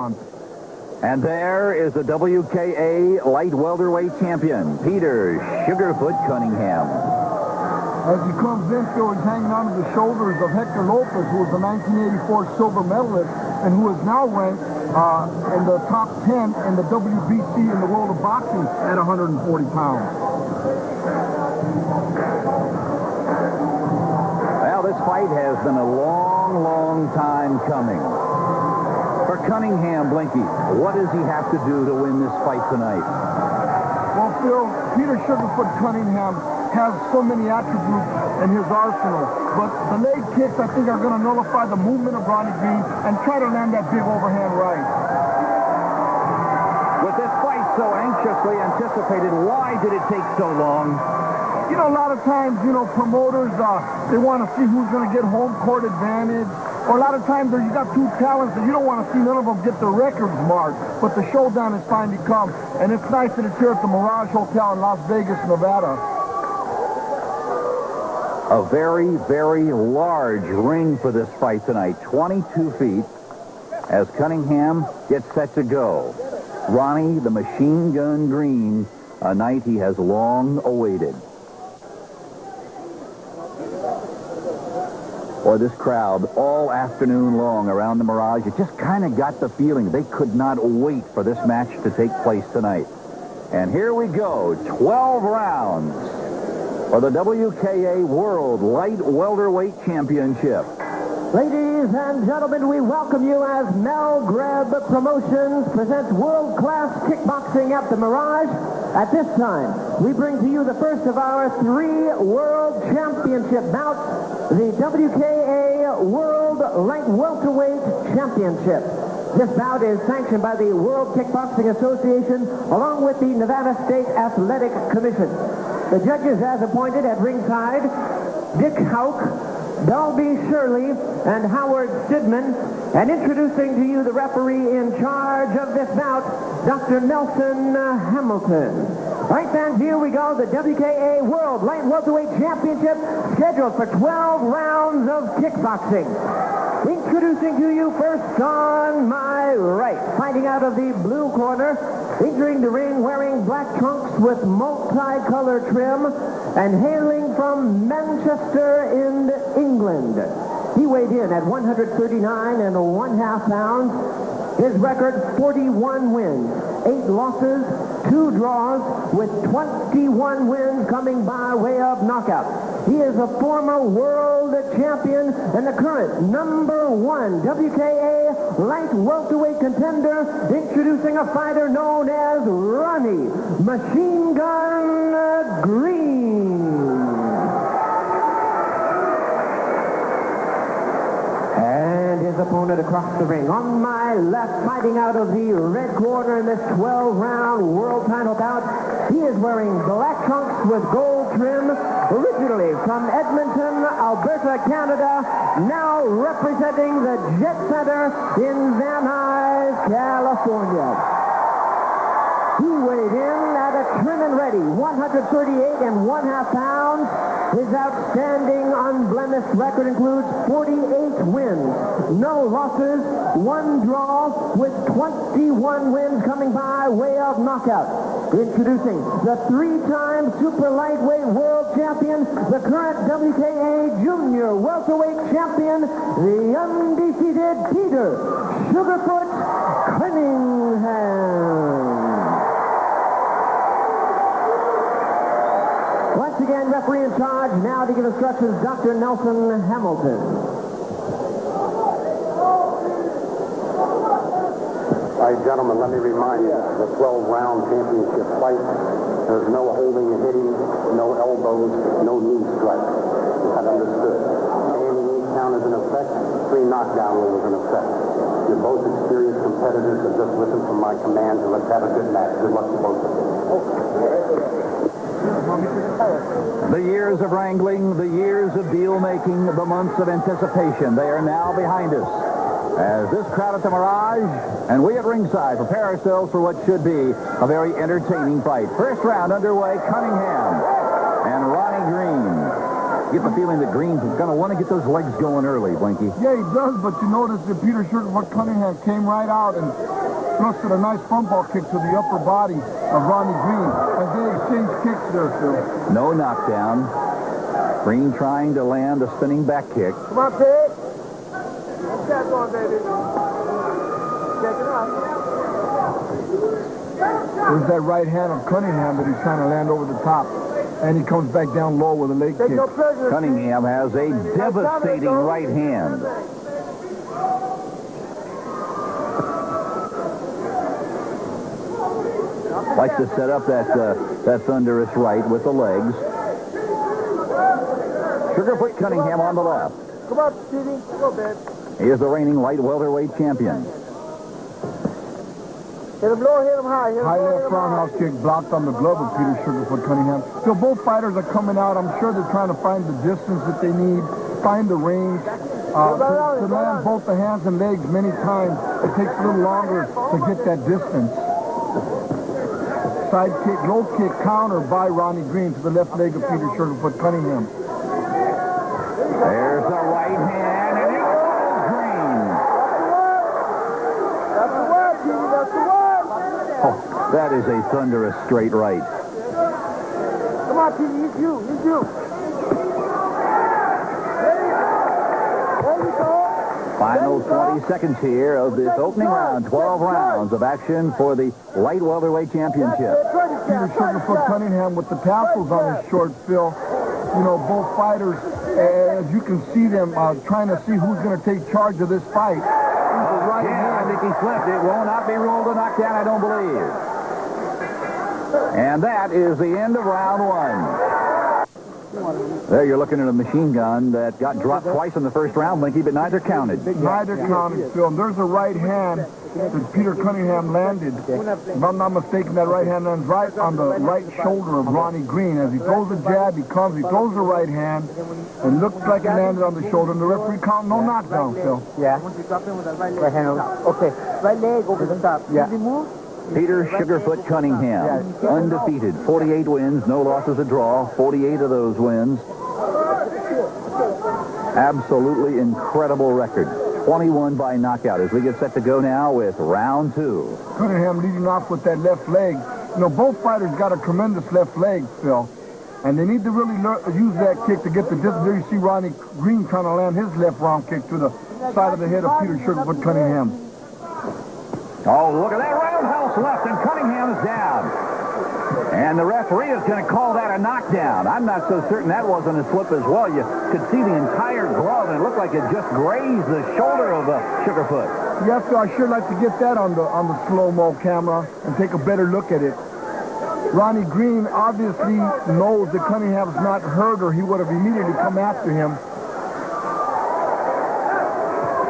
And there is the WKA light welterweight champion, Peter Sugarfoot Cunningham. As he comes in, Phil, he's hanging onto the shoulders of Hector Lopez, who was the 1984 silver medalist and who is now ranked in the top 10 in the WBC in the world of boxing at 140 pounds. Well, this fight has been a long, long time coming. For Cunningham, Blinky, what does he have to do to win this fight tonight? Well, Phil, Peter Sugarfoot Cunningham has so many attributes in his arsenal, but the leg kicks, I think, are going to nullify the movement of Ronnie and try to land that big overhand right. With this fight so anxiously anticipated, why did it take so long? You know, a lot of times, promoters, they want to see who's going to get home court advantage. Or a lot of times you got two talents that you don't want to see none of them get their records marked. But the showdown has finally come. And it's nice that it's here at the Mirage Hotel in Las Vegas, Nevada. A very, very large ring for this fight tonight. 22 feet as Cunningham gets set to go. Ronnie, the Machine Gun Green, a night he has long awaited. Or this crowd all afternoon long around the Mirage, it just kind of got the feeling they could not wait for this match to take place tonight. And here we go, 12 rounds for the WKA World Light Welterweight Championship. Ladies and gentlemen, we welcome you as Mel Greb Promotions presents world-class kickboxing at the Mirage. At this time, we bring to you the first of our 3 World Championship bouts, the WKA World Light Welterweight Championship. This bout is sanctioned by the World Kickboxing Association along with the Nevada State Athletic Commission. The judges as appointed at ringside, Dick Houck, Dalby Shirley, and Howard Sidman, and introducing to you the referee in charge of this bout, Dr. Nelson Hamilton. Right then, here we go, the WKA World Light Welterweight Championship, scheduled for 12 rounds of kickboxing. Introducing to you first on my right, fighting out of the blue corner, entering the ring wearing black trunks with multicolored trim, and hailing from Manchester in England. He weighed in at 139 1/2 pounds. His record, 41 wins, 8 losses, 2 draws, with 21 wins coming by way of knockout. He is a former world champion and the current #1 WKA light welterweight contender, introducing a fighter known as Ronnie Machine Gun Green. And his opponent across the ring. On my left, fighting out of the red corner in this 12-round world title bout, he is wearing black trunks with gold trim, originally from Edmonton, Alberta, Canada, now representing the Jet Center in Van Nuys, California. He weighed in at a trim and ready, 138 1/2 pounds. His outstanding unblemished record includes 48 wins, no losses, 1 draw, with 21 wins coming by way of knockout. Introducing the 3-time super lightweight world champion, the current WKA junior welterweight champion, the undefeated Peter Sugarfoot Cunningham. Once again, referee in charge, now to give instructions, Dr. Nelson Hamilton. All right, gentlemen, let me remind you, the 12-round championship fight, there's no holding and hitting, no elbows, no knee strikes. That understood. Standing knee count is in effect, 3 knockdown rule is in effect. You're both experienced competitors, so just listen from my commands and let's have a good match. Good luck to both of you. The years of wrangling, the years of deal-making, the months of anticipation, they are now behind us. As this crowd at the Mirage and we at ringside prepare ourselves for what should be a very entertaining fight. First round underway, Cunningham and Ronnie Green. Get the feeling that Green's going to want to get those legs going early, Blinky. Yeah, he does, but you notice that Peter Sugarfoot Cunningham came right out and thrusted a nice front ball kick to the upper body of Ronnie Green as they exchanged kicks there, Phil. No knockdown. Green trying to land a spinning back kick. Come on, Pete. What's that going, baby? Check it out. There's that right hand of Cunningham that he's trying to land over the top. And he comes back down low with a leg kick. Cunningham has a devastating right hand. Likes to set up that thunderous right with the legs. Sugarfoot Cunningham on the left. Come on, Stevie. Go, babe. He is the reigning light welterweight champion. Hit him low, hit him high. High left roundhouse kick blocked on the glove of Peter Sugarfoot Cunningham. So both fighters are coming out. I'm sure they're trying to find the distance that they need, find the range. To land both the hands and legs many times, it takes a little longer to get that distance. Side kick, low kick, counter by Ronnie Green to the left leg of Peter Sugarfoot Cunningham. There's the right hand, and it goes Green. That's the word, Petey. That's the word. Oh, that is a thunderous straight right. Come on, Petey. He's you. He's you. There you go. Final 20 seconds here of this opening round. 12 rounds of action for the light welterweight championship. Peter Sugarfoot Cunningham with the tassels on his short, Phil. You know, both fighters, as you can see them trying to see who's going to take charge of this fight. I think he slipped. It will not be ruled a knockdown, I don't believe. And that is the end of round one. There you're looking at a machine gun that got dropped twice in the first round, Blinky, but neither counted. Neither counted, Phil. There's a right hand that Peter Cunningham landed. If I'm not mistaken, that right hand lands right on the right shoulder of Ronnie Green. As he throws a jab, he throws the right hand. It looks like it landed on the shoulder, and the referee count no knockdown, Phil. Yeah. Right hand. Okay. Right leg over the top. Yeah. Peter Sugarfoot Cunningham, undefeated, 48 wins, no losses, a draw, 48 of those wins. Absolutely incredible record. 21 by knockout as we get set to go now with round two. Cunningham leading off with that left leg. You know, both fighters got a tremendous left leg, Phil. And they need to really use that kick to get the distance. There you see Ronnie Green trying to land his left round kick to the side of the head of Peter Sugarfoot Cunningham. Oh, look at that roundhouse left, and Cunningham is down. And the referee is going to call that a knockdown. I'm not so certain that wasn't a slip as well. You could see the entire glove, and it looked like it just grazed the shoulder of Sugarfoot. Yes, sir, I'd sure like to get that on the slow-mo camera and take a better look at it. Ronnie Green obviously knows that Cunningham's not hurt, or he would have immediately come after him.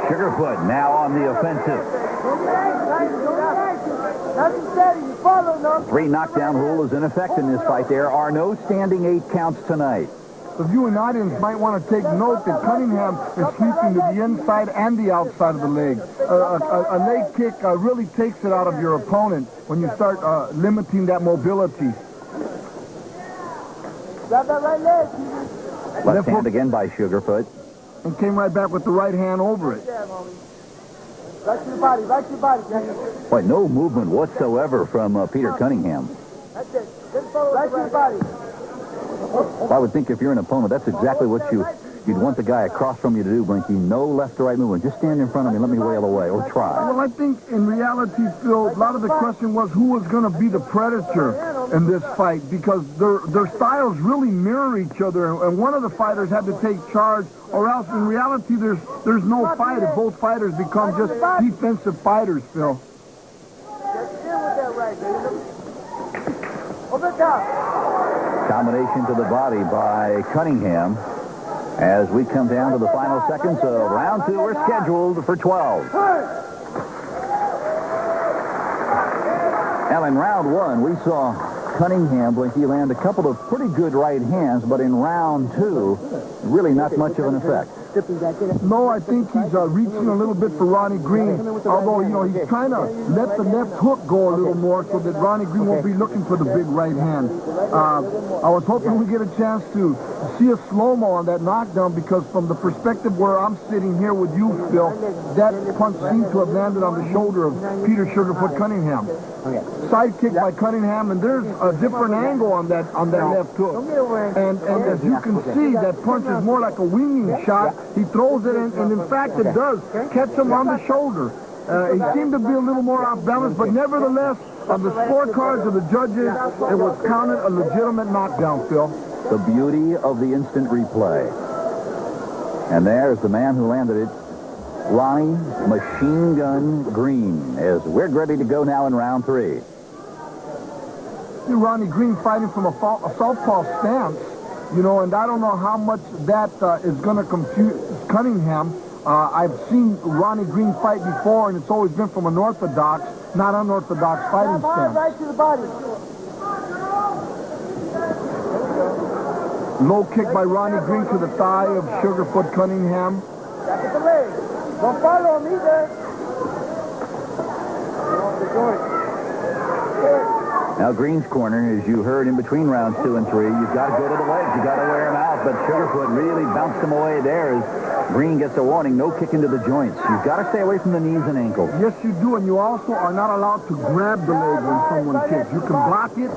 Sugarfoot now on the offensive. Three knockdown rule is in effect in this fight. There are no standing 8 counts tonight. The viewing audience might want to take note that Cunningham is sweeping to the inside and the outside of the leg. A leg kick really takes it out of your opponent when you start limiting that mobility. Grab that right leg. Left hand again by Sugarfoot. And came right back with the right hand over it. Right to your body, right to your body. Boy, no movement whatsoever from Peter Cunningham. That's it. Right to your body. Well, I would think if you're an opponent, that's exactly what you'd want the guy across from you to do, Blinky. No left to right movement. Just stand in front of me and let me wail away, or try. Well, I think in reality, Phil, a lot of the question was who was going to be the predator in this fight, because their styles really mirror each other, and one of the fighters had to take charge, or else in reality there's no fight if both fighters become just defensive fighters, Phil. Combination to the body by Cunningham. As we come down to the final seconds of round two, we're scheduled for 12. Now in round one, we saw Cunningham, Blinky, land a couple of pretty good right hands, but in round two, really not much of an effect. stripping back in. No, I think he's reaching a little bit for Ronnie Green. Although, you know, he's trying to let the left hook go a little more so that Ronnie Green won't be looking for the big right hand. I was hoping we get a chance to see a slow-mo on that knockdown because from the perspective where I'm sitting here with you, Phil, that punch seemed to have landed on the shoulder of Peter Sugarfoot Cunningham. Side kick by Cunningham, and there's a different angle on that left hook. And as you can see, that punch is more like a winging shot. He throws it, and in fact, it does catch him on the shoulder. He seemed to be a little more off balance, but nevertheless, on the scorecards of the judges, it was counted a legitimate knockdown, Phil. The beauty of the instant replay. And there's the man who landed it, Ronnie Machine Gun Green, as we're ready to go now in round 3. See Ronnie Green fighting from a southpaw stance, you know, and I don't know how much that is going to confuse Cunningham. I've seen Ronnie Green fight before, and it's always been from an orthodox, not unorthodox fighting stance. Right to the body. Low kick by Ronnie Green to the thigh of Sugarfoot Cunningham. Back at the leg. Don't follow him either. Now Green's corner, as you heard in between rounds 2 and 3, you've got to go to the legs, you've got to wear him out, but Sugarfoot really bounced him away there as Green gets a warning, no kick into the joints. You've got to stay away from the knees and ankles. Yes, you do, and you also are not allowed to grab the leg when someone kicks. You can block it,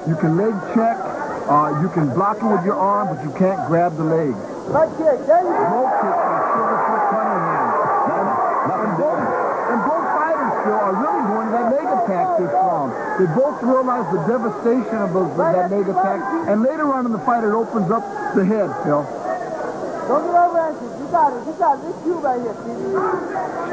you can leg check, you can block it with your arm, but you can't grab the leg. Right kick, there you go. Low kick by Sugarfoot Cunningham. And both fighters, Phil, are really going to that leg attack this round. They both realize the devastation of that leg attack, and later on in the fight, it opens up the head, Phil. Don't get over anxious. You got it. This you right here, Stevie.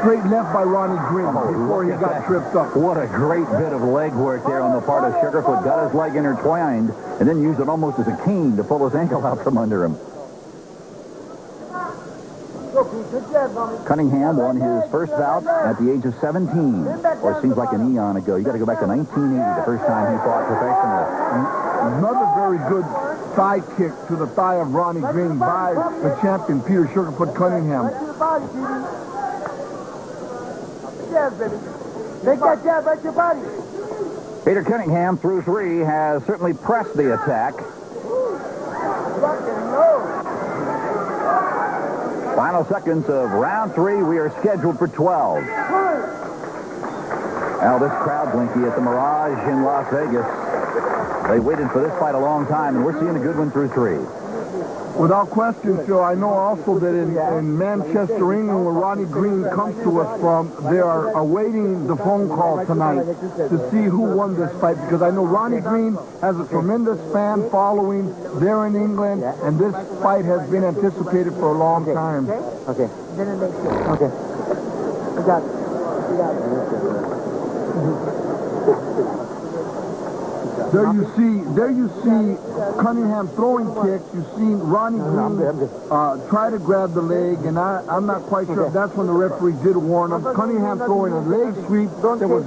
Straight left by Ronnie Green before he got tripped up. What a great bit of leg work there on the part of Sugarfoot. Got his leg intertwined and then used it almost as a cane to pull his ankle out from under him. Cunningham won his first bout at the age of 17, or it seems like an eon ago. You got to go back to 1980, the first time he fought professionally. Another very good thigh kick to the thigh of Ronnie Green by the champion, Peter Sugarfoot Cunningham. Right to the body, Stevie. Jab, baby. Make that jab right to your body. Peter Cunningham, through 3, has certainly pressed the attack. Final seconds of round 3. We are scheduled for 12. Now this crowd, Blinky, at the Mirage in Las Vegas, they waited for this fight a long time, and we're seeing a good one through 3. Without question, Phil, I know also that in Manchester, England, where Ronnie Green comes to us from, they are awaiting the phone call tonight to see who won this fight, because I know Ronnie Green has a tremendous fan following there in England, and this fight has been anticipated for a long time. Okay. Okay. I got it. There you see Cunningham throwing kicks. You've seen Ronnie Green try to grab the leg, and I'm not quite sure if that's when the referee did warn him. Cunningham throwing a leg sweep that was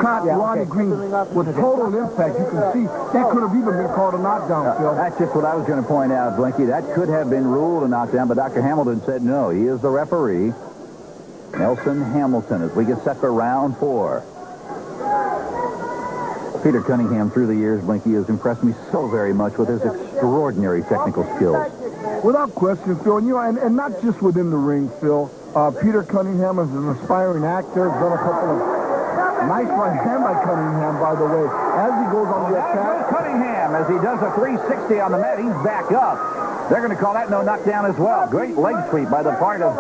caught Ronnie Green with total impact. You can see that could have even been called a knockdown, Phil. That's just what I was going to point out, Blinky. That could have been ruled a knockdown, but Dr. Hamilton said no. He is the referee. Nelson Hamilton, as we get set for round 4. Peter Cunningham, through the years, Blinky, has impressed me so very much with his extraordinary technical skills. Without question, Phil, and not just within the ring, Phil. Peter Cunningham is an aspiring actor. Has done a couple of nice right hand by Cunningham, by the way. As he goes on the attack, Cunningham, as he does a 360 on the mat, he's back up. They're going to call that no knockdown as well. Great leg sweep by the part of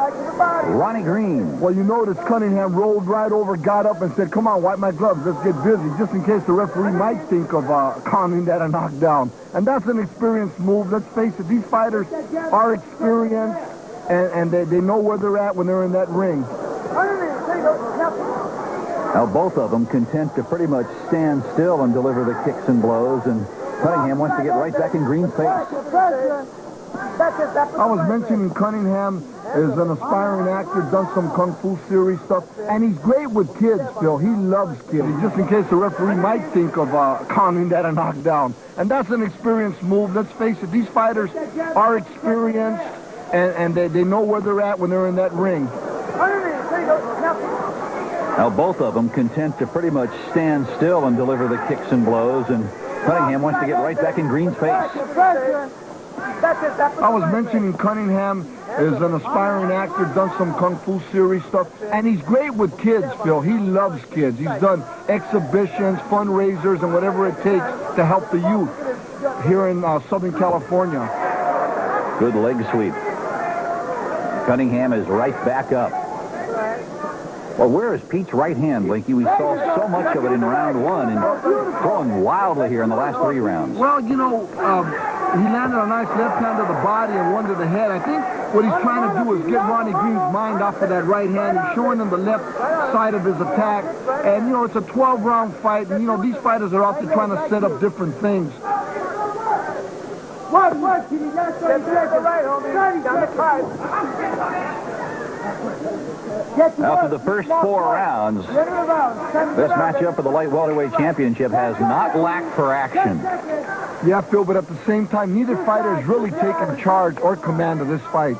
Ronnie Green. Well, you notice Cunningham rolled right over, got up, and said, come on, wipe my gloves, let's get busy, just in case the referee might think of calling that a knockdown. And that's an experienced move. Let's face it, these fighters are experienced, and they know where they're at when they're in that ring. Now, both of them content to pretty much stand still and deliver the kicks and blows, and Cunningham wants to get right back in Green's face. I was mentioning Cunningham is an aspiring actor, done some Kung Fu series stuff, and he's great with kids, Phil. He loves kids, just in case the referee might think of counting that a knockdown. And that's an experienced move. Let's face it, these fighters are experienced, and they know where they're at when they're in that ring. Now, both of them content to pretty much stand still and deliver the kicks and blows, and Cunningham wants to get right back in Green's face. I was mentioning Cunningham is an aspiring actor, done some Kung Fu series stuff, and he's great with kids, Phil. He loves kids. He's done exhibitions, fundraisers, and whatever it takes to help the youth here in Southern California. Good leg sweep. Cunningham is right back up. Well, where is Pete's right hand, Blinky? We saw so much of it in round one and throwing wildly here in the last 3 rounds. Well, you know, he landed a nice left hand to the body and one to the head. I think what he's trying to do is get Ronnie Green's mind off of that right hand. He's showing him the left side of his attack. And, you know, it's a 12-round fight. And, you know, these fighters are out there trying to set up different things. What, you got to the right, homie. Down the card. After the first 4 rounds, this matchup for the light welterweight championship has not lacked for action. Yeah, Phil, but at the same time, neither fighter has really taken charge or command of this fight.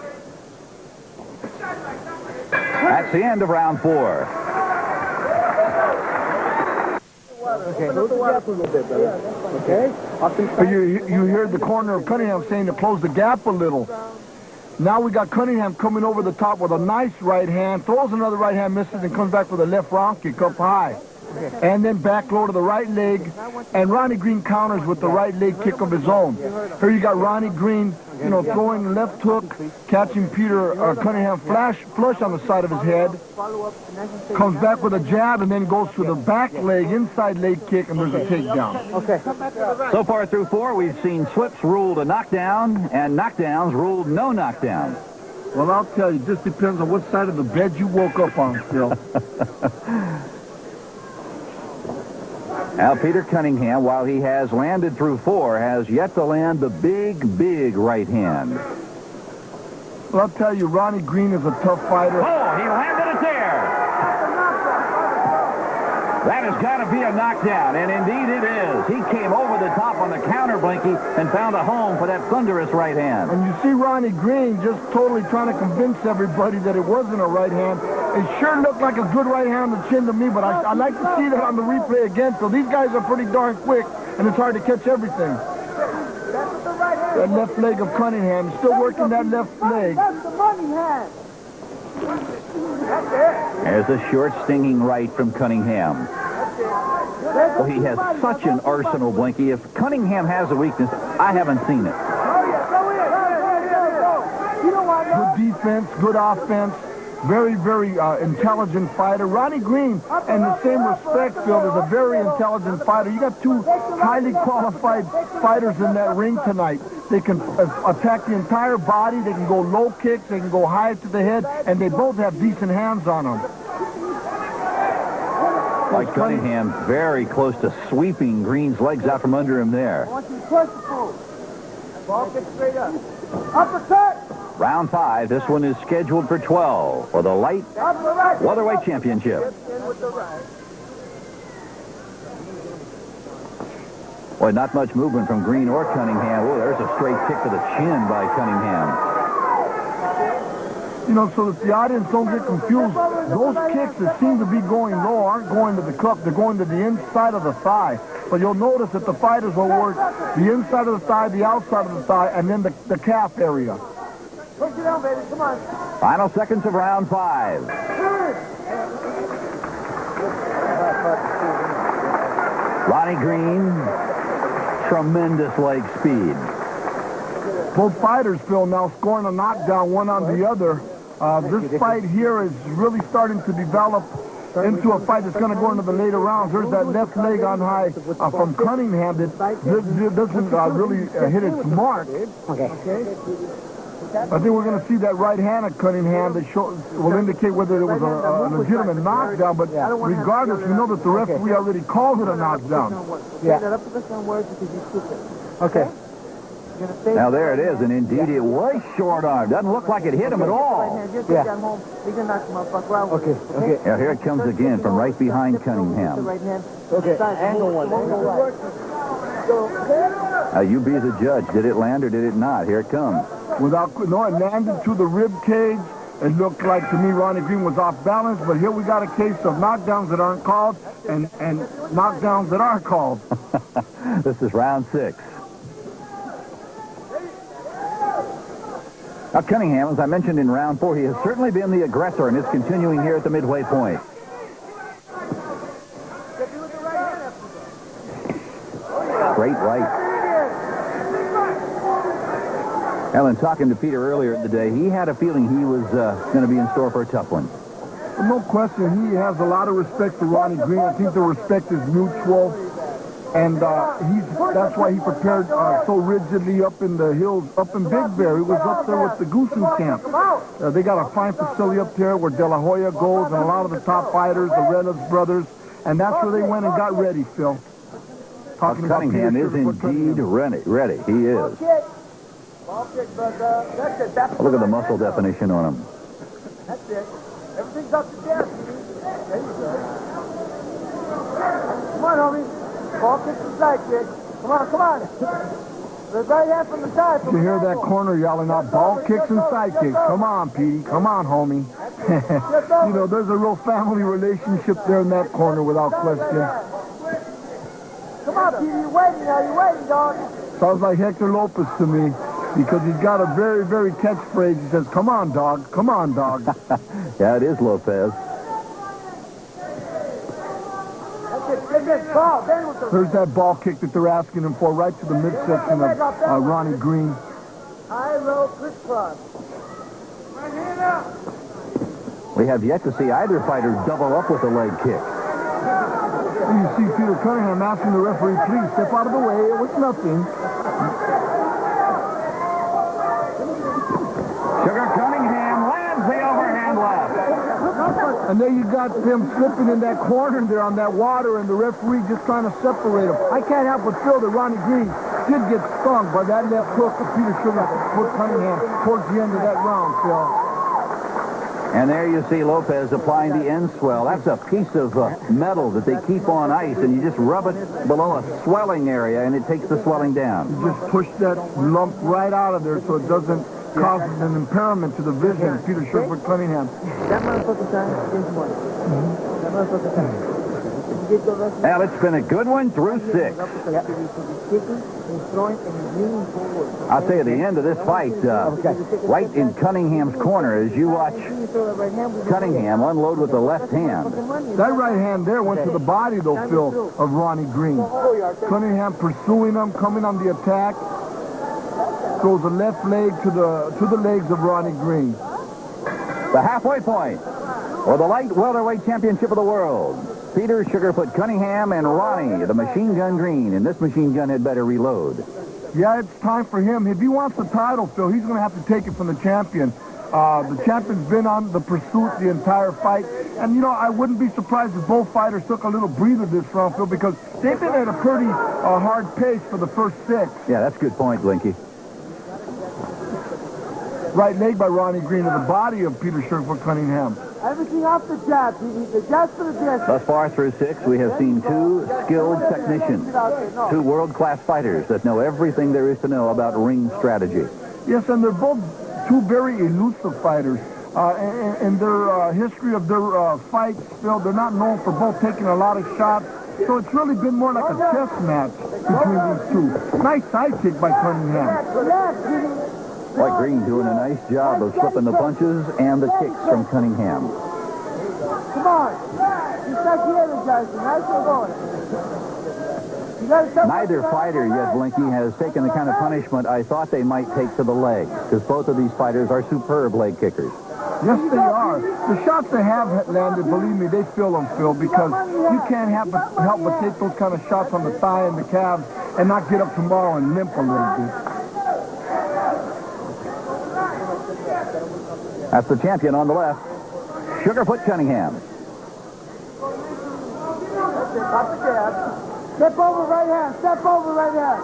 That's the end of round 4. Okay, close the gap a little bit, brother. Okay? You heard the corner of Cunningham saying to close the gap a little. Now we got Cunningham coming over the top with a nice right hand, throws another right hand, misses, and comes back with a left round kick up high. And then back low to the right leg, and Ronnie Green counters with the right leg kick of his own. Here you got Ronnie Green, you know, throwing the left hook, catching Peter Cunningham flush on the side of his head, comes back with a jab, and then goes to the back leg, inside leg kick, and there's a takedown. Okay. So far through 4, we've seen slips ruled a knockdown, and knockdowns ruled no knockdown. Well, I'll tell you, this depends on what side of the bed you woke up on, Phil. Now, Peter Cunningham, while he has landed through 4, has yet to land the big right hand. Well, I'll tell you, Ronnie Green is a tough fighter. Oh, he landed it there. That has got to be a knockdown, and indeed it is. He came over the top on the counter, Blinky, and found a home for that thunderous right hand. And you see Ronnie Green just totally trying to convince everybody that it wasn't a right hand. It sure looked like a good right hand on the chin to me, but I like to see that on the replay again. So these guys are pretty darn quick, and it's hard to catch everything. That left leg of Cunningham, still working that left leg. That's the money hand. There's a short, stinging right from Cunningham. Well, he has such an arsenal, Blinky. If Cunningham has a weakness, I haven't seen it. Good defense, good offense. Very, very intelligent fighter. Ronnie Green, in the same respect, Phil, is a very intelligent fighter. You got 2 highly qualified fighters in that ring tonight. They can attack the entire body. They can go low kicks. They can go high to the head. And they both have decent hands on them. Like Cunningham, very close to sweeping Green's legs out from under him there. I want you to push the pole. Ball gets straight up. Uppercut! Round 5, this one is scheduled for 12 for the light welterweight championship. Boy, not much movement from Green or Cunningham. Oh, there's a straight kick to the chin by Cunningham. You know, so that the audience don't get confused, those kicks that seem to be going low aren't going to the cup. They're going to the inside of the thigh. But you'll notice that the fighters will work the inside of the thigh, the outside of the thigh, and then the calf area. Push it down, baby. Come on. Final seconds of round 5. Ronnie Green, tremendous leg speed. Both fighters, Phil, now scoring a knockdown one on the other. This fight here is really starting to develop into a fight that's going to go into the later rounds. There's that left leg on high from Cunningham that doesn't really hit its mark. Okay. I think we're going to see that right hand of Cunningham that will indicate whether it was a legitimate knockdown, but regardless, we know that the referee already called it a knockdown. Yeah. Okay. Now there it is, and indeed it was short arm. Doesn't look like it hit him at all. Yeah. Okay. Okay. Now here it comes again from right behind Cunningham. Okay. Angle one. Now you be the judge. Did it land or did it not? Here it comes. No, it landed to the rib cage. It looked like to me Ronnie Green was off balance, but here we got a case of knockdowns that aren't called and knockdowns that are called. This is round 6. Now, Cunningham, as I mentioned in round 4, he has certainly been the aggressor and is continuing here at the midway point. Great right. Ellen, talking to Peter earlier in the day, he had a feeling he was going to be in store for a tough one. No question, he has a lot of respect for Ronnie Green. I think the respect is mutual. And that's why he prepared so rigidly up in the hills, up in Big Bear. He was up there with the Goosen camp. They got a fine facility up there where De La Hoya goes and a lot of the top fighters, the Reynolds brothers. And that's where they went and got ready, Phil. Cunningham is indeed ready. He is. Look at the muscle definition on him. That's it. Everything's up to there. There you go. Come on, homie. Ball kick to side kick. Come on. The right hand from the side. You hear that corner yelling out ball kicks and side kicks. Come on, Petey. Come on, homie. You know, there's a real family relationship there in that corner without question. Come on, Petey. You're waiting now. You're waiting, dog. Sounds like Hector Lopez to me. Because he's got a very, very catchphrase. He says, come on, dog. Come on, dog. Yeah, it is Lopez. There's that ball kick that they're asking him for right to the midsection of Ronnie Green. High, low, crisscross. Right hand up. We have yet to see either fighter double up with a leg kick. You see Peter Cunningham asking the referee, please step out of the way. It was nothing. Sugar Cunningham lands the overhand left. And there you got them slipping in that corner there on that water, and the referee just trying to separate them. I can't help but feel that Ronnie Green did get stung by that left hook of Peter Cunningham towards the end of that round, Phil. And there you see Lopez applying the end swell. That's a piece of metal that they keep on ice, and you just rub it below a swelling area, and it takes the swelling down. You just push that lump right out of there so it doesn't cause an impairment to the vision of Peter Cunningham. That motherfucker time is one. That motherfucker time. Well, it's been a good one through 6. I'll tell you, the end of this fight, right in Cunningham's corner, as you watch Cunningham unload with the left hand. That right hand there went to the body, though, Phil, of Ronnie Green. Cunningham pursuing him, coming on the attack. Throws the left leg to the legs of Ronnie Green. The halfway point for the light welterweight championship of the world. Peter Sugarfoot Cunningham and Ronnie, the Machine Gun Green. And this Machine Gun had better reload. Yeah, it's time for him. If he wants the title, Phil, he's going to have to take it from the champion. The champion's been on the pursuit the entire fight. And, you know, I wouldn't be surprised if both fighters took a little breather this round, Phil, because they've been at a pretty hard pace for the first 6. Yeah, that's a good point, Blinky. Right leg by Ronnie Green to the body of Peter Sugarfoot Cunningham. Everything off the jab, the jab for the distance. Thus far through 6, we have seen 2 skilled technicians, 2 world-class fighters that know everything there is to know about ring strategy. Yes, and they're both 2 very elusive fighters. In their history of their fights, Phil, they're not known for both taking a lot of shots. So it's really been more like a chess match between these 2. Nice side kick by Cunningham. Boy, Green doing a nice job of slipping the punches and the kicks from Cunningham. Come on. You start the energizing. Nice and going. Neither fighter yet, Blinky, has taken the kind of punishment I thought they might take to the legs, because both of these fighters are superb leg kickers. Yes, they are. The shots they have landed, believe me, they feel them, Phil, because you can't help but take those kind of shots on the thigh and the calves and not get up tomorrow and limp a little bit. That's the champion on the left, Sugarfoot Cunningham. Step over right hand. Step over right hand.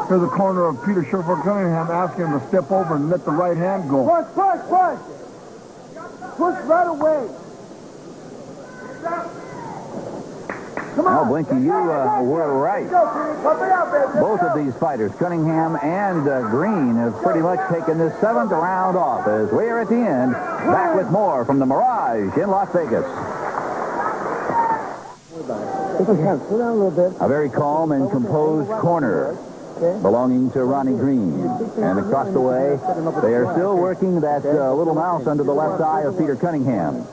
Here's the corner of Peter Sugarfoot Cunningham asking him to step over and let the right hand go. Push, push, push. Push right away. Well, Blinky, you were right. Both of these fighters, Cunningham and Green, have pretty much taken this 7th round off as we are at the end. Back with more from the Mirage in Las Vegas. A very calm and composed corner belonging to Ronnie Green. And across the way, they are still working that little mouse under the left eye of Peter Cunningham.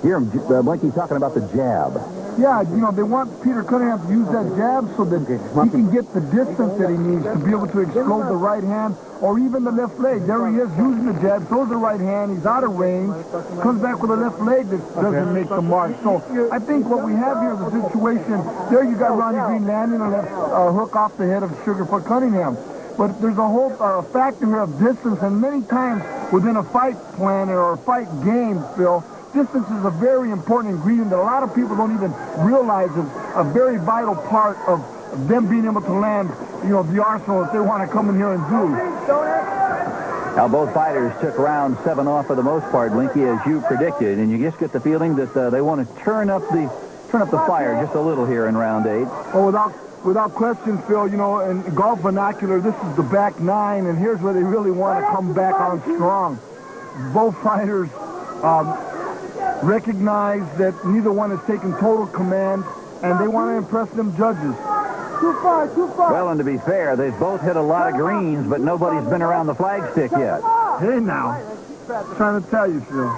Here, Blinky talking about the jab. Yeah, you know, they want Peter Cunningham to use that jab so that he can get the distance that he needs to be able to explode the right hand or even the left leg. There he is using the jab, throws the right hand, he's out of range, comes back with a left leg that doesn't make the mark. So I think what we have here is a situation, there you got Ronnie Green landing a left hook off the head of Sugarfoot Cunningham. But there's a whole factor here of distance, and many times within a fight plan or a fight game, Phil, distance is a very important ingredient that a lot of people don't even realize is a very vital part of them being able to land, you know, the arsenal that they want to come in here and do. Now, both fighters took round 7 off for the most part, Blinky, as you predicted, and you just get the feeling that they want to turn up the fire just a little here in round 8. Oh, without question, Phil, you know, in golf vernacular, this is the back 9, and here's where they really want to come back on strong. Both fighters recognize that neither one has taken total command, and they want to impress them judges. Too far. Well, and to be fair, they've both hit a lot of greens, but nobody's been around the flagstick yet. Hey, now. I'm trying to tell you, Phil.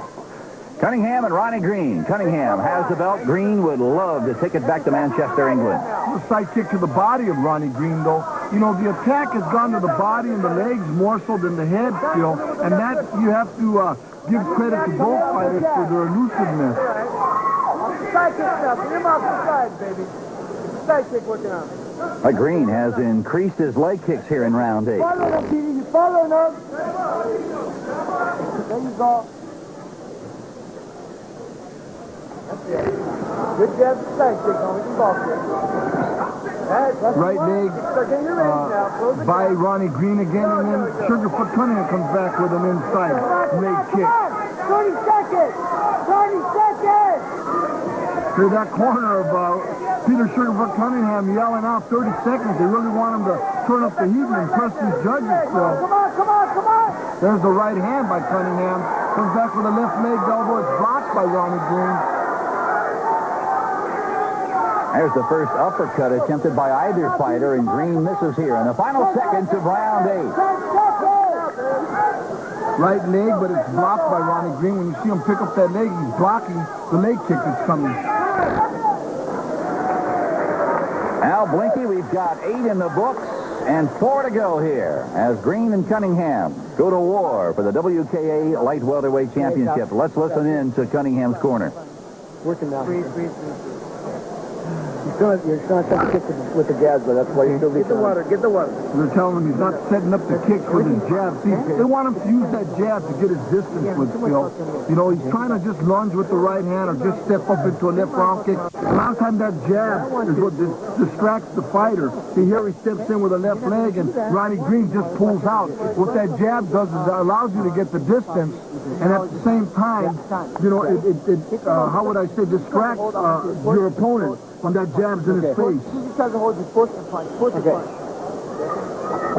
Cunningham and Ronnie Green. Cunningham has the belt. Green would love to take it back to Manchester, England. A side kick to the body of Ronnie Green, though. You know, the attack has gone to the body and the legs more so than the head, Phil, and that you have to give credit to both fighters for their elusiveness. Side kick now. Get him off the side, baby. Side kick working on. Green has increased his leg kicks here in round 8. Follow them, Petey. You follow them. There you go. That's it. Good jab, side kick on. We can box it. Right leg by Ronnie Green again, and then Sugarfoot Cunningham comes back with an inside leg kick. 30 seconds! 30 seconds! To that corner of Peter Sugarfoot Cunningham yelling out 30 seconds. They really want him to turn up the heat and impress these judges. Come on! There's the right hand by Cunningham. Comes back with a left leg elbow. It's blocked by Ronnie Green. There's the first uppercut attempted by either fighter, and Green misses here in the final seconds of round 8. Right leg, but it's blocked by Ronnie Green. When you see him pick up that leg, he's blocking the leg kick that's coming. Now, Blinky, we've got 8 in the books and 4 to go here as Green and Cunningham go to war for the WKA Light Welterweight Championship. Let's listen in to Cunningham's corner. Working now. Breathe. You're not touching kick with the jabs, but that's why you're still Get the water. They're telling him he's not setting up the kicks with his jab. See, they want him to use that jab to get his distance with Phil. You know, he's trying to just lunge with the right hand or just step up into a left round kick. A lot of times that jab is what distracts the fighter. See, here he steps in with a left leg, and Ronnie Green just pulls out. What that jab does is it allows you to get the distance, and at the same time, you know, how would I say, distracts your opponent when that jab's in his face. He just tries to hold you, push and punch.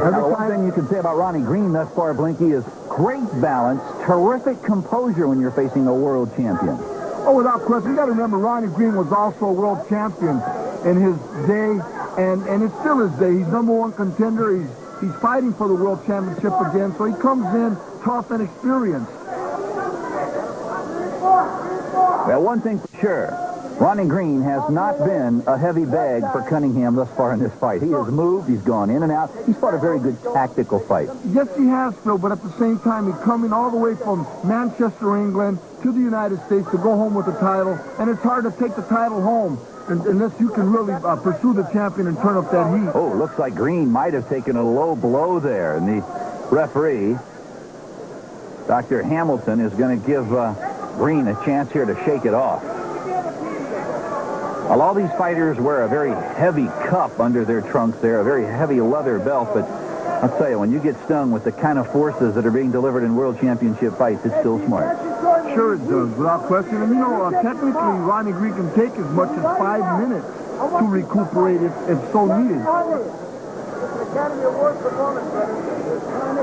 Now, the one thing you can say about Ronnie Green thus far, Blinky, is great balance, terrific composure when you're facing a world champion. Oh, without question. You got to remember, Ronnie Green was also a world champion in his day, and it's still his day. He's #1 contender. He's fighting for the world championship again, so he comes in tough and experienced. Well, one thing for sure, Ronnie Green has not been a heavy bag for Cunningham thus far in this fight. He has moved, he's gone in and out. He's fought a very good tactical fight. Yes, he has, Phil, but at the same time, he's coming all the way from Manchester, England, to the United States to go home with the title, and it's hard to take the title home unless you can really pursue the champion and turn up that heat. Oh, looks like Green might have taken a low blow there, and the referee, Dr. Hamilton, is going to give Green a chance here to shake it off. Well, all these fighters wear a very heavy cup under their trunks there, a very heavy leather belt, but I'll tell you, when you get stung with the kind of forces that are being delivered in world championship fights, it's still smart. Sure it does, without question. And, technically, Ronnie Green can take as much as 5 minutes to recuperate if so needed.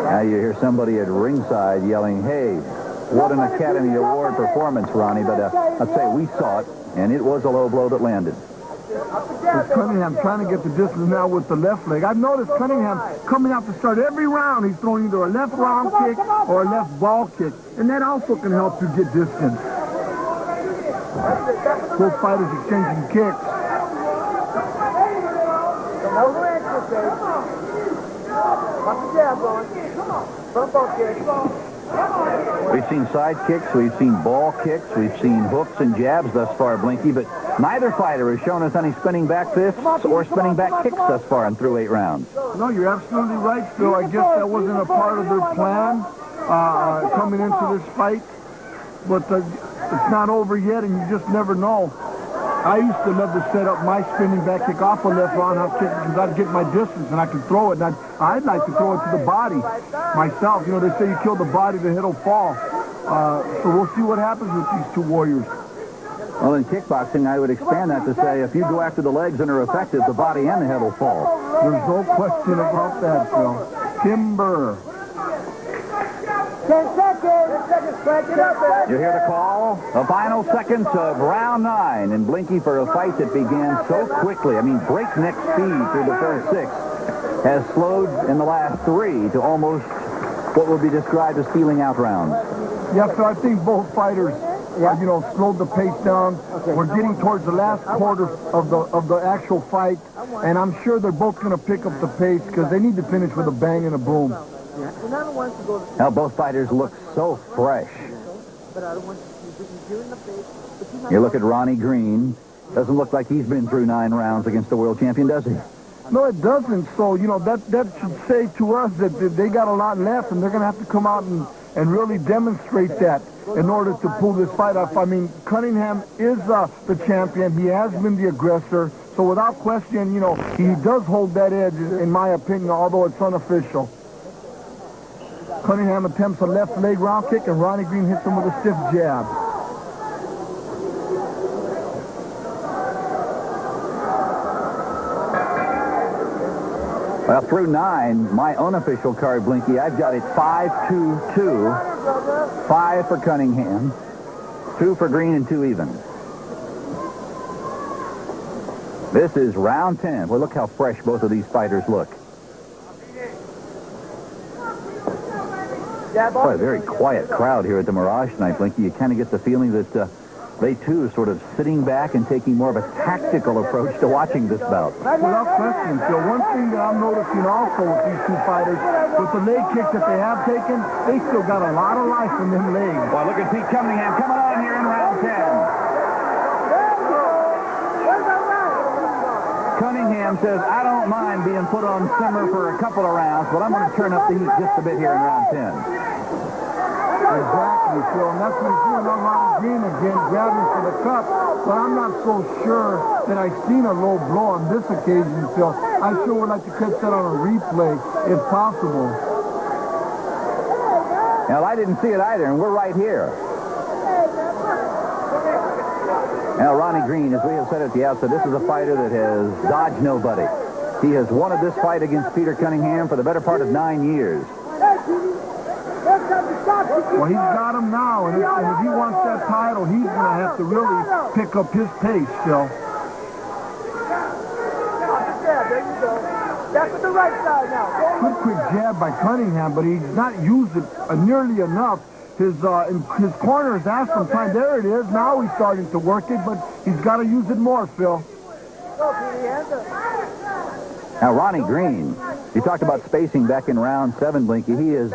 Now you hear somebody at ringside yelling, hey, what an Academy Award performance, Ronnie. But I'll say we saw it, and it was a low blow that landed. It's Cunningham trying to get the distance now with the left leg. I've noticed Cunningham coming out to start every round. He's throwing either a left round kick or a left ball kick, and that also can help you get distance. Both fighters exchanging kicks. We've seen side kicks, we've seen ball kicks, we've seen hooks and jabs thus far, Blinky, but neither fighter has shown us any spinning back fists or spinning back kicks thus far and through 8 rounds. No, you're absolutely right, Phil. I guess that wasn't a part of their plan coming into this fight, but it's not over yet, and you just never know. I used to love to set up my spinning back kick off a left roundhouse kick because I'd get my distance and I could throw it. And I'd like to throw it to the body myself. They say you kill the body, the head will fall. So we'll see what happens with these two warriors. Well, in kickboxing, I would expand that to say if you go after the legs and are effective, the body and the head will fall. There's no question about that, Phil. Timber. 10 seconds. 10 seconds, Frank. Get up there. You hear the call? The final seconds of round 9. And Blinky, for a fight that began so quickly, I mean, breakneck speed through the first 6, has slowed in the last 3 to almost what would be described as feeling out rounds. Yeah, so I think both fighters, slowed the pace down. We're getting towards the last quarter of the actual fight, and I'm sure they're both going to pick up the pace because they need to finish with a bang and a boom. Now both fighters look so fresh. You look at Ronnie Green. Doesn't look like he's been through 9 rounds against the world champion, does he? No, it doesn't. So, that should say to us that they got a lot left, and they're going to have to come out and really demonstrate that in order to pull this fight off. I mean, Cunningham is the champion. He has been the aggressor. So without question, he does hold that edge, in my opinion, although it's unofficial. Cunningham attempts a left leg round kick, and Ronnie Green hits him with a stiff jab. Well, through 9, my unofficial card, Blinky, I've got it 5-2-2. 5 for Cunningham, 2 for Green, and 2 even. This is round 10. Well, look how fresh both of these fighters look. Boy, a very quiet crowd here at the Mirage tonight, Blinky. You kind of get the feeling that they, too, are sort of sitting back and taking more of a tactical approach to watching this bout. Without question, Phil. One thing that I'm noticing also with these two fighters, with the leg kicks that they have taken, they still got a lot of life in them legs. Well, look at Pete Cunningham coming on here in round 10. Cunningham says, I don't mind being put on simmer for a couple of rounds, but I'm going to turn up the heat just a bit here in round 10. Exactly, Phil. And that's what he's doing on Ronnie Green again, grabbing for the cup. But I'm not so sure that I've seen a low blow on this occasion, Phil. I sure would like to catch that on a replay, if possible. Now, I didn't see it either, and we're right here. Now, Ronnie Green, as we have said at the outset, this is a fighter that has dodged nobody. He has wanted this fight against Peter Cunningham for the better part of 9 years. Well, he's got him now, and if he wants that title, he's going to have to really pick up his pace, Phil. There you go. That's with the right side now. Good quick jab by Cunningham, but he's not used it nearly enough. His corner has asked him time. There it is. Now he's starting to work it, but he's got to use it more, Phil. Now, Ronnie Green, you talked about spacing back in round 7, Blinky. He has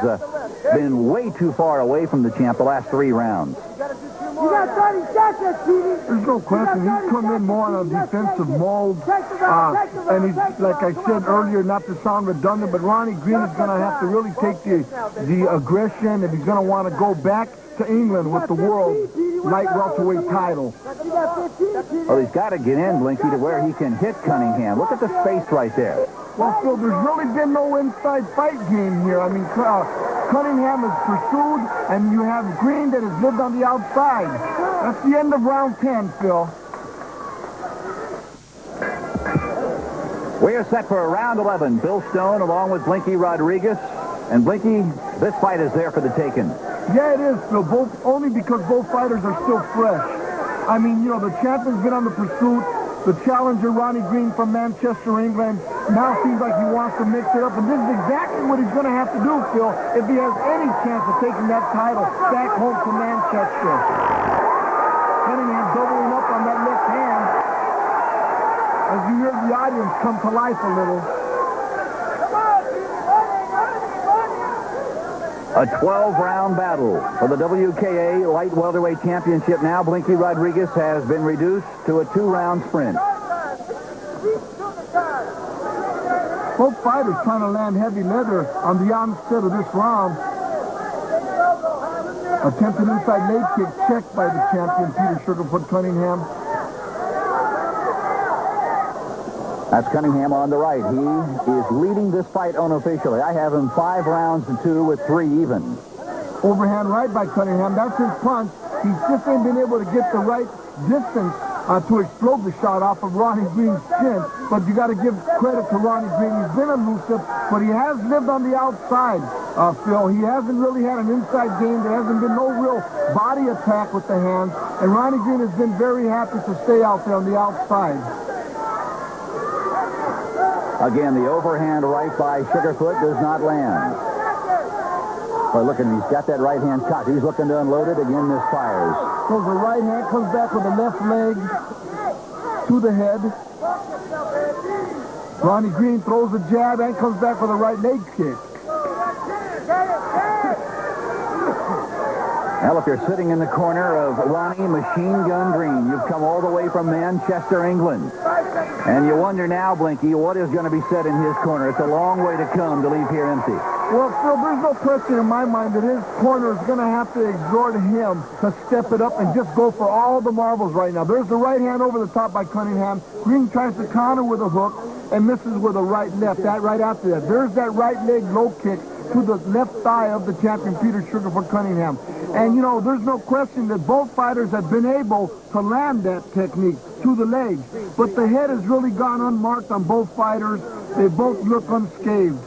been way too far away from the champ the last 3 rounds. You got 30 seconds, Petey. There's no question. He's come in more on a defensive mold. And he's, like I said earlier, not to sound redundant, but Ronnie Green is going to have to really take the aggression, and he's going to want to go back to England with the world light welterweight title. Well, he's got to get in, Blinky, to where he can hit Cunningham. Look at the space right there. Well, Phil, there's really been no inside fight game here. I mean, Cunningham is pursued, and you have Green that has lived on the outside. That's the end of round 10, Phil. We are set for round 11. Bill Stone along with Blinky Rodriguez. And Blinky, this fight is there for the taking. Yeah, it is, Phil, only because both fighters are still fresh. I mean, you know, the champion's been on the pursuit. The challenger, Ronnie Green from Manchester, England, now seems like he wants to mix it up. And this is exactly what he's going to have to do, Phil, if he has any chance of taking that title back home to Manchester. Cunningham doubling up on that left hand. As you hear the audience come to life a little. A 12-round battle for the WKA Light Welterweight Championship. Now Blinky Rodriguez has been reduced to a 2-round sprint. Both fighters trying to land heavy leather on the onset of this round. Attempted inside leg kick checked by the champion, Peter Sugarfoot Cunningham. That's Cunningham on the right. He is leading this fight unofficially. I have him 5 rounds to 2 with 3 even. Overhand right by Cunningham. That's his punch. He's just ain't been able to get the right distance to explode the shot off of Ronnie Green's chin. But you got to give credit to Ronnie Green. He's been elusive, but he has lived on the outside, Phil. He hasn't really had an inside game. There hasn't been no real body attack with the hands. And Ronnie Green has been very happy to stay out there on the outside. Again, the overhand right by Sugarfoot does not land. But look at him, he's got that right hand cocked. He's looking to unload it. Again, misfires. So the right hand comes back with the left leg to the head. Ronnie Green throws a jab and comes back with a right leg kick. Well, if you're sitting in the corner of Ronnie Machine Gun Green, you've come all the way from Manchester, England. And you wonder now, Blinky, what is going to be said in his corner? It's a long way to come to leave here empty. Well, Phil, there's no question in my mind that his corner is going to have to exhort him to step it up and just go for all the marbles right now. There's the right hand over the top by Cunningham. Green tries to counter with a hook and misses with a right left. That right after that. There's that right leg low kick to the left thigh of the champion, Peter Sugarfoot Cunningham. And, you know, there's no question that both fighters have been able to land that technique to the legs. But the head has really gone unmarked on both fighters. They both look unscathed.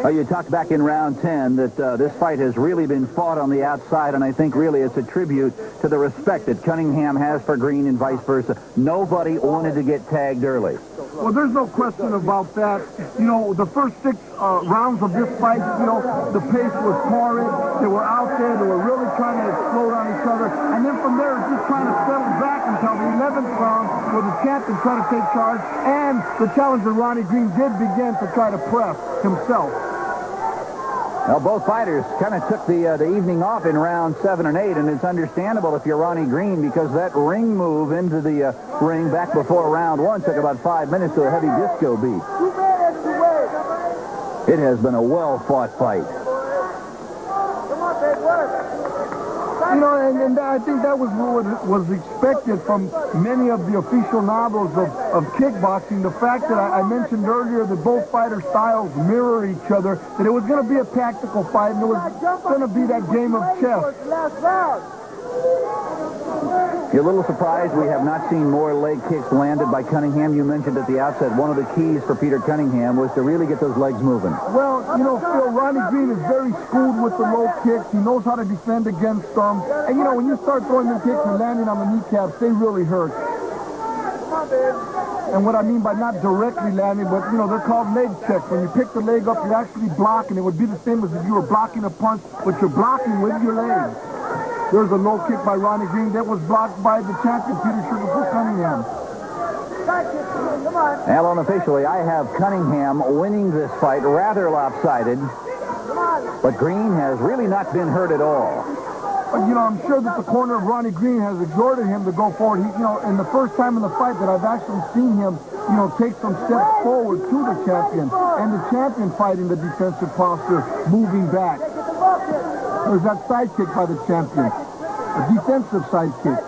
You talked back in round 10 that this fight has really been fought on the outside, and I think really it's a tribute to the respect that Cunningham has for Green and vice versa. Nobody wanted to get tagged early. Well, there's no question about that. You know, the first 6 rounds of this fight, you know, the pace was torrid. They were out there. They were really trying to explode on each other. And then from there, just trying to settle back until the 11th round where the champion tried to take charge. And the challenger, Ronnie Green, did begin to try to press himself. Well, both fighters kind of took the evening off in round 7 and 8, and it's understandable if you're Ronnie Green because that ring move into the ring back before round 1 took about 5 minutes to a heavy disco beat. It has been a well-fought fight. You know, and I think that was what was expected from many of the official novels of kickboxing. The fact that I mentioned earlier that both fighter styles mirror each other, that it was going to be a tactical fight, and it was going to be that game of chess. You're a little surprised we have not seen more leg kicks landed by Cunningham. You mentioned at the outset one of the keys for Peter Cunningham was to really get those legs moving. Well, you know, Phil, Ronnie Green is very schooled with the low kicks. He knows how to defend against them. And, you know, when you start throwing them kicks and landing on the kneecaps, they really hurt. And what I mean by not directly landing, but, you know, they're called leg checks. When you pick the leg up, you're actually blocking. It would be the same as if you were blocking a punch, but you're blocking with your legs. There's a low kick by Ronnie Green that was blocked by the champion, Peter Sugarfoot Cunningham. Well, unofficially, I have Cunningham winning this fight, rather lopsided. But Green has really not been hurt at all. But, you know, I'm sure that the corner of Ronnie Green has exhorted him to go forward. He, you know, in the first time in the fight that I've actually seen him, you know, take some steps forward to the champion. And the champion fighting the defensive posture, moving back. There's that side kick by the champion. A defensive side kick.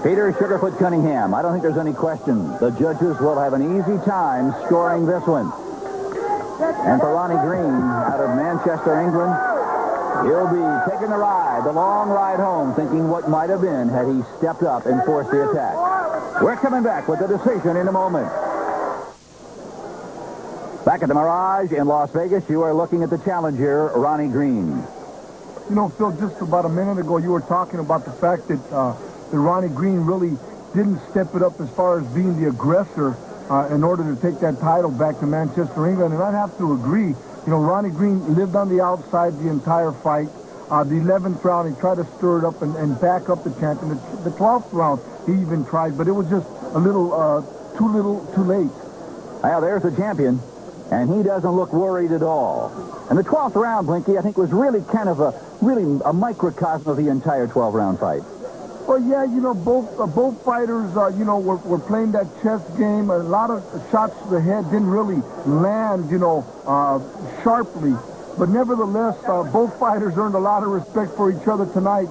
Peter Sugarfoot Cunningham. I don't think there's any question. The judges will have an easy time scoring this one. And for Ronnie Green, out of Manchester, England, he'll be taking the ride, the long ride home, thinking what might have been had he stepped up and forced the attack. We're coming back with the decision in a moment. Back at the Mirage in Las Vegas, you are looking at the challenger, Ronnie Green. You know, Phil, just about a minute ago, you were talking about the fact that Ronnie Green really didn't step it up as far as being the aggressor in order to take that title back to Manchester, England. And I'd have to agree. You know, Ronnie Green lived on the outside the entire fight. The 11th round, he tried to stir it up and back up the champion. The 12th round, he even tried, but it was just a little too late. Well, there's the champion, and he doesn't look worried at all. And the 12th round, Blinky, I think was really kind of a microcosm of the entire 12-round fight. Well, yeah, you know, both fighters, you know, were playing that chess game. A lot of shots to the head didn't really land, you know, sharply. But nevertheless, both fighters earned a lot of respect for each other tonight.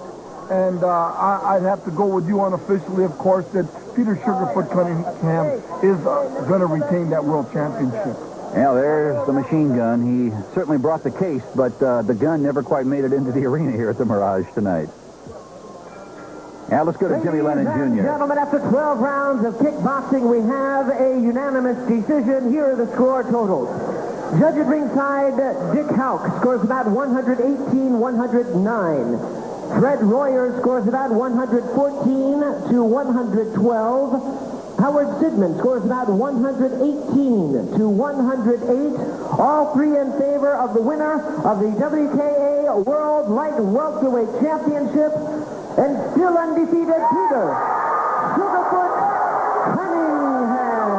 And I'd have to go with you unofficially, of course, that Peter Sugarfoot Cunningham is going to retain that world championship. Yeah, there's the machine gun. He certainly brought the case, but the gun never quite made it into the arena here at the Mirage tonight. Now let's go to Jimmy Lennon Jr. Ladies and gentlemen, after 12 rounds of kickboxing, we have a unanimous decision. Here are the score totals. Judge at ringside, Dick Houck, scores about 118-109. Fred Royer scores about 114-112. Howard Sidman scores about 118-108. All three in favor of the winner of the WKA World Light Welterweight Championship, and still undefeated, Peter Sugarfoot Cunningham.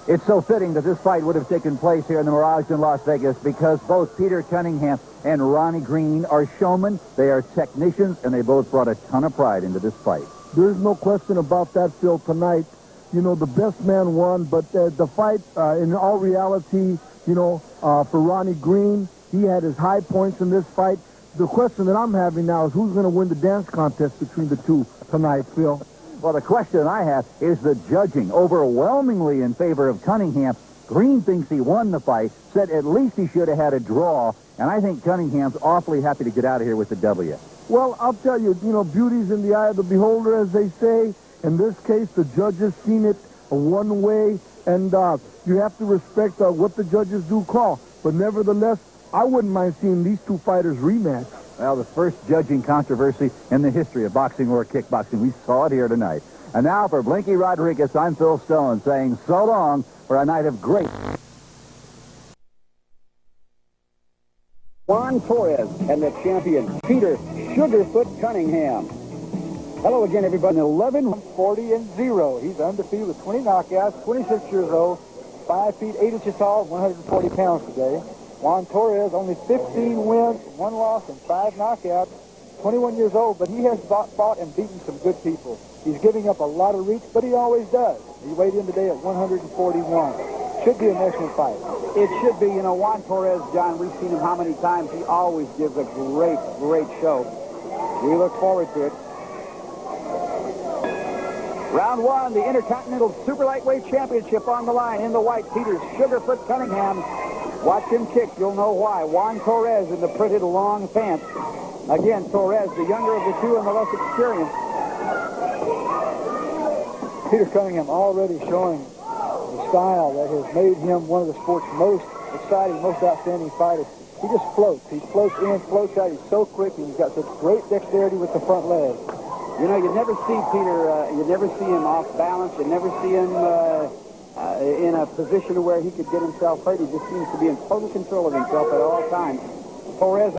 It's so fitting that this fight would have taken place here in the Mirage in Las Vegas because both Peter Cunningham and Ronnie Green are showmen. They are technicians, and they both brought a ton of pride into this fight. There's no question about that, Phil, tonight. You know, the best man won, but the fight, in all reality, you know, for Ronnie Green, he had his high points in this fight. The question that I'm having now is who's going to win the dance contest between the two tonight, Phil? Well, the question I have is the judging. Overwhelmingly in favor of Cunningham. Green thinks he won the fight, said at least he should have had a draw, and I think Cunningham's awfully happy to get out of here with the W. Well, I'll tell you, you know, beauty's in the eye of the beholder, as they say. In this case, the judges seen it one way, and you have to respect what the judges do call. But nevertheless, I wouldn't mind seeing these two fighters rematch. Well, the first judging controversy in the history of boxing or kickboxing. We saw it here tonight. And now for Blinky Rodriguez, I'm Phil Stone saying so long for a night of great. Juan Torres and the champion, Peter Sugarfoot Cunningham. Hello again, everybody. 11-40-0. He's undefeated with 20 knockouts, 26 years old, 5 feet 8 inches tall, 140 pounds today. Juan Torres, only 15 wins, 1 loss, and 5 knockouts. 21 years old, but he has fought and beaten some good people. He's giving up a lot of reach, but he always does. He weighed in today at 141. Should be an excellent fight. It should be. You know, Juan Torres, John, we've seen him how many times. He always gives a great, great show. We look forward to it. Round 1, the Intercontinental Super Lightweight Championship on the line. In the white, Peter Sugarfoot Cunningham. Watch him kick. You'll know why. Juan Torres in the printed long pants. Again, Torres, the younger of the two and the less experienced. Peter Cunningham already showing the style that has made him one of the sport's most exciting, most outstanding fighters. He just floats. He floats in, floats out. He's so quick, and he's got such great dexterity with the front leg. You know, you never see Peter, you never see him off balance. You never see him in a position where he could get himself hurt. He just seems to be in total control of himself at all times. Torres